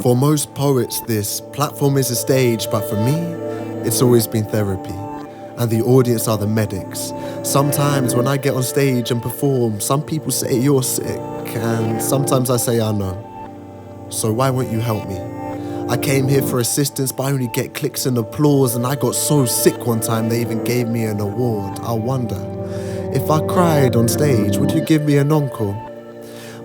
For most poets, this platform is a stage, but for me, it's always been therapy. And the audience are the medics. Sometimes when I get on stage and perform, some people say you're sick, and sometimes I say I know. So why won't you help me? I came here for assistance, but I only get clicks and applause, and I got so sick one time they even gave me an award. I wonder, if I cried on stage, would you give me an encore?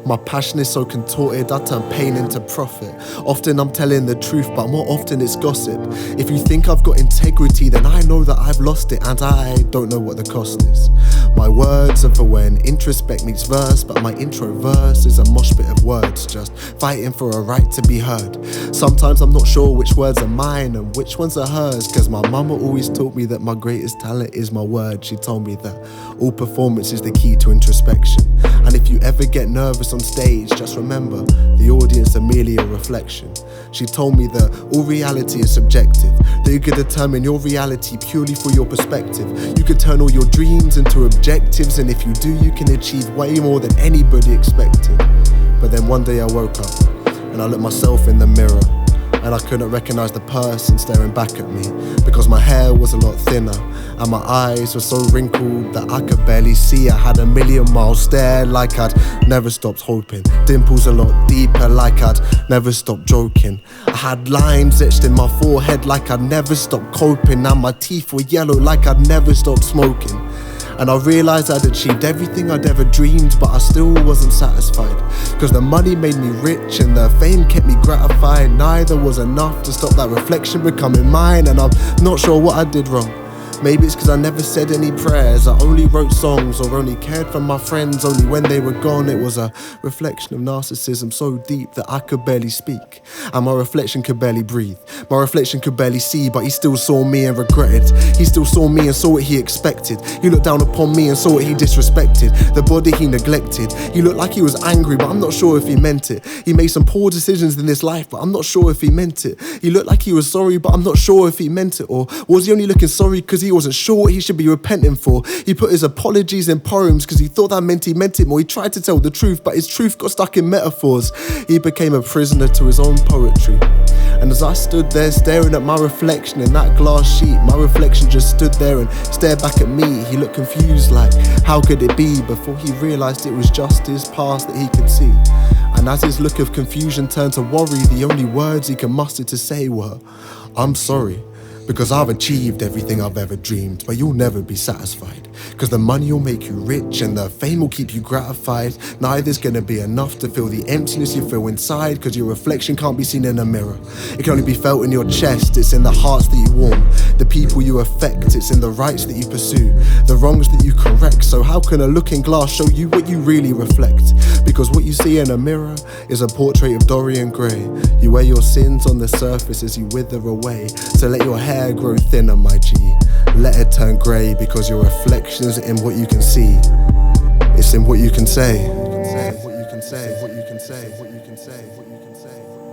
My passion is so contorted, I turn pain into profit. Often I'm telling the truth, but more often it's gossip. If you think I've got integrity, then I know that I've lost it, and I don't know what the cost is. My words are for when introspect meets verse, but my intro verse is a mosh pit of words, just fighting for a right to be heard. Sometimes I'm not sure which words are mine and which ones are hers, cause my mama always taught me that my greatest talent is my word. She told me that all performance is the key to introspection. And if you ever get nervous on stage, just remember, the audience are merely a reflection. She told me that all reality is subjective, that you could determine your reality purely for your perspective. You could turn all your dreams into objectives, and if you do, you can achieve way more than anybody expected. But then one day I woke up, and I looked myself in the mirror, and I couldn't recognize the person staring back at me, because my hair was a lot thinner, and my eyes were so wrinkled that I could barely see. I had a million-mile stare like I'd never stopped hoping, dimples a lot deeper like I'd never stopped joking. I had lines etched in my forehead like I'd never stopped coping, and my teeth were yellow like I'd never stopped smoking. And I realised I'd achieved everything I'd ever dreamed, but I still wasn't satisfied, cause the money made me rich and the fame kept me gratified. Neither was enough to stop that reflection becoming mine, and I'm not sure what I did wrong. Maybe it's cause I never said any prayers, I only wrote songs or only cared for my friends only when they were gone. It was a reflection of narcissism so deep that I could barely speak, and my reflection could barely breathe. My reflection could barely see, but he still saw me and regretted. He still saw me and saw what he expected. He looked down upon me and saw what he disrespected, the body he neglected. He looked like he was angry, but I'm not sure if he meant it. He made some poor decisions in this life, but I'm not sure if he meant it. He looked like he was sorry, but I'm not sure if he meant it. Or was he only looking sorry because he wasn't sure what he should be repenting for? He put his apologies in poems because he thought that meant he meant it more. He tried to tell the truth, but his truth got stuck in metaphors. He became a prisoner to his own poetry. And as I stood there staring at my reflection in that glass sheet, my reflection just stood there and stared back at me. He looked confused like, how could it be? Before he realised it was just his past that he could see. And as his look of confusion turned to worry, the only words he could muster to say were, I'm sorry, because I've achieved everything I've ever dreamed, but you'll never be satisfied, cause the money will make you rich and the fame will keep you gratified. Neither's gonna be enough to fill the emptiness you feel inside, cause your reflection can't be seen in a mirror. It can only be felt in your chest, it's in the hearts that you warm, the people you affect, it's in the rights that you pursue, the wrongs that you correct. So how can a looking glass show you what you really reflect? Because what you see in a mirror is a portrait of Dorian Gray. You wear your sins on the surface as you wither away, so let your hair grow thinner, my G. Let it turn grey, because your reflection isn't in what you can see, it's in what you can say. What you can say, what you can say, what you can say, what you can say.